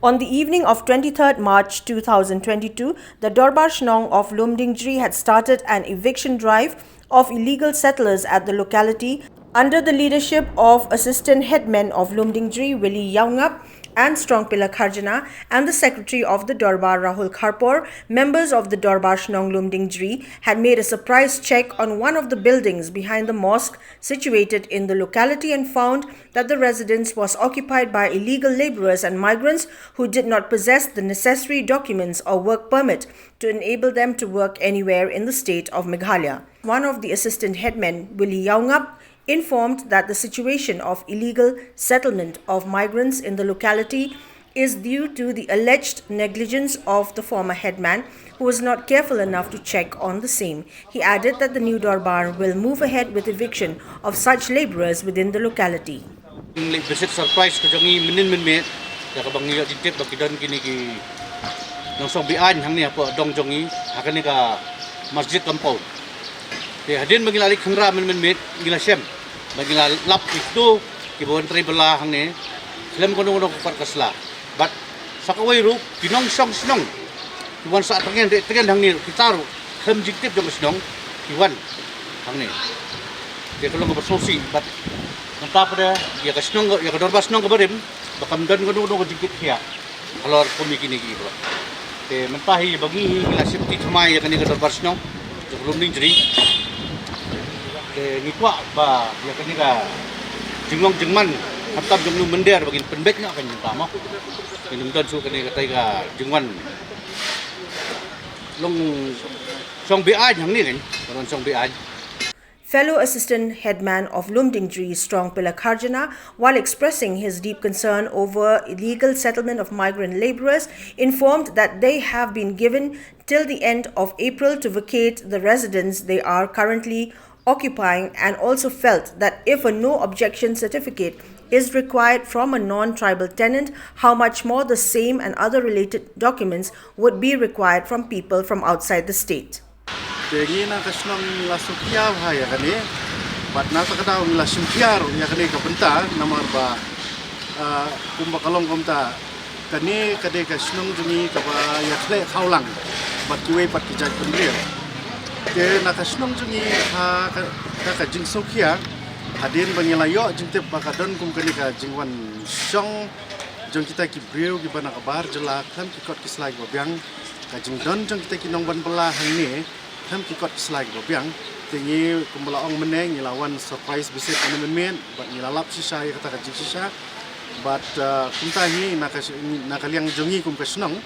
On the evening of 23rd March 2022, the Dorbar SHNONG of Lumdiengjri had started an eviction drive of illegal settlers at the locality under the leadership of Assistant Headmen of Lumdiengjri, WILLY and Strong Pillar KHARJANA, and the Secretary of the Dorbar, RAHUL. Members of the Dorbar SHNONG Lumdiengjri had made a surprise check on one of the buildings behind the mosque situated in the locality and found that the residence was occupied by illegal laborers and migrants who did not possess the necessary documents or work permit to enable them to work anywhere in the state of Meghalaya. One of the assistant headmen, WILLY, informed that the situation of illegal settlement of migrants in the locality is due to the alleged negligence of the former headman, who was not careful enough to check on the same. He added that the new Dorbar will move ahead with eviction of such laborers within the locality. Visit surprise ko jangi minin met ya kabang niya ditip bakidan kini ki nang sobian hang ni apa dong jongi akan ni ka masjid compound te hadin magilali khangra min met gila sem magila lap itu ki bon tribal hang ni lem kono kono par kasla but sakawai ru kinong snong kiwan sa tangen hang ni kitaru kham jiktip jong snong kiwan hang ni te kalau bersosi but nampak pada ya ke SHNONG ya ke Dorbar SHNONG keberim bakam dan kono dikit kia kalau komiki ni gitu te mempahi bagi gila safety thamai ya ke Dorbar SHNONG sebelum Lumdiengjri te ngikwa ba ya ke ka jingong jingman hatam jong mender bagi penbek nak kan tama minum dan su ke ka ka jingwan long song bi ai hang ni kan karon song bi ai. Fellow Assistant Headman of Lumdiengjri, Strong Pillar KHARJANA, while expressing his deep concern over illegal settlement of migrant laborers, informed that they have been given till the end of April to vacate the residence they are currently occupying, and also felt that if a no objection certificate is required from a non-tribal tenant, how much more the same and other related documents would be required from people from outside the state. Jadi nak SHNONG lasukia bahaya kan ni, but nak tak tahu lasumkiar ya kan ni kebentar nama ba kumba kalong kumta kan ni kadai SHNONG juni kaba ya tle kaulang, but kiwe pat kijat pendirian. Jadi nak SHNONG juni ha ka jing sokia hadir bangilayo jing tep bakadon kum kan ni ka jingwan song jong kita ki brio ki bana kabar jelak kan ki kot kislai gobiang ka jing don jong kita ki nongban belah hang ni tham kikot slide bobiang tingi kumbalaong meneng ngilawan surprise visit men but ngilalap sisa ya kata kajik sisa but kumtahi nakaliang jongi kum SHNONG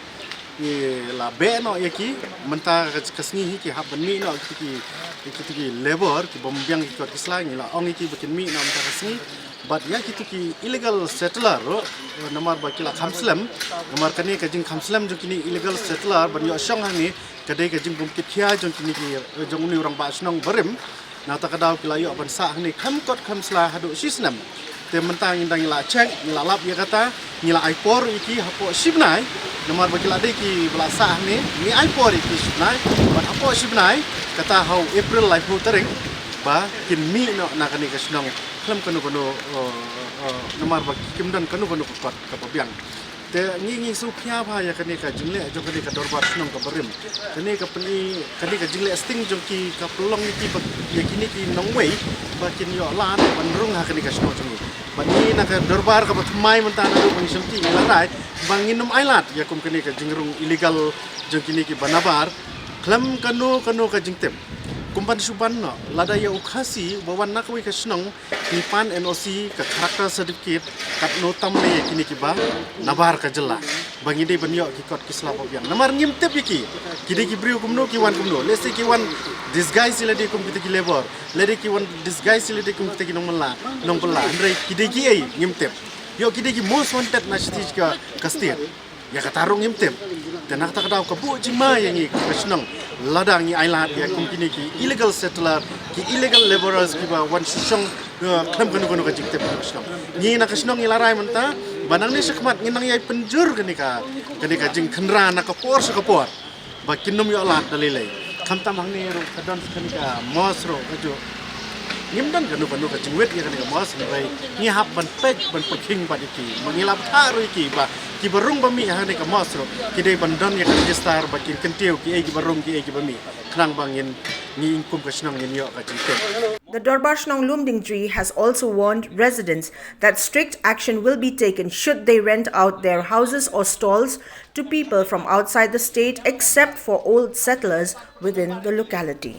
ni la be no yaki menta kasngi ki hab ni no ki labor ki bombiang kikot slide ngilaong ki bikin mi no menta kasngi but ya ki illegal settler namar bakila khamslam namar kani kajing khamslam jo kini illegal settler ban yo SHNONG hani kadai kajing bumkit khia jong kini ki jong ni orang ba SHNONG berim na ta kadau kila yo ban sa ni khamkot khamsla hadu sisnam te mentang indang ila check ila lap ya kata ngila aipor iki hapo sibnai namar bakila dei ki bala sa ni aipor iki sibnai ban hapo sibnai kata how April life hu tarik ba kin mi no na kani ka SHNONG klam kono namar ba kimdan kono kot kapabiang te ngi su khia bha ya kani ka jingle jo kani ka Dorbar SHNONG ka berim kani ka jingle sting jo ki ka pelong ki ya kini ki nongwei ba kin yo lan ban rung ha kani ka SHNONG jongi ban ni na ka Dorbar ka bathmai mentana do bang semti larai bangin nom ailat ya kum kani ka jingrung illegal jo kini ki banabar klam kanu ka jingtem kumpan suban no lada ya ukhasi bawan nakwi ka SHNONG pan NOC ka karakter certificate kat notam le kini ki ba nabar ka jela bangi de banyo ki kot kisla bobiang namar ngim tep ki kide ki briu kumno ki wan kumno lese ki wan disguise le de kum kita ki labor le de ki wan disguise le de kum kita ki nong pala andre kide ki ai ngim tep yo kide ki most wanted na stage ka state ya katarung ngim tep dan nak tak tahu kebu cima yang ini SHNONG ladang ni ailat ya kumpini ki illegal settler ki illegal laborers ki ba wan SHNONG klam kono ka jikte SHNONG ni nak SHNONG ilarai menta banang ni sekmat nginang yai penjur kani ka jing khenra nak kapor sekapor ba kinum yo alat dalilai khamtam hang ni ro kadon kani ka mos ro ajo ngimdan kanu ka jingwet ya kani ka mos ni bai ni hap ban pej ban perking ba iki mangilap tharu iki ba ki barung bami ha ne ka masro ki dei bandan ya ka register ba ki kentiu ki ki barung ki bami khnang bangin ni ingkum ka snong ni yo ka jite. The Dorbar SHNONG Lumdiengjri has also warned residents that strict action will be taken should they rent out their houses or stalls to people from outside the state except for old settlers within the locality.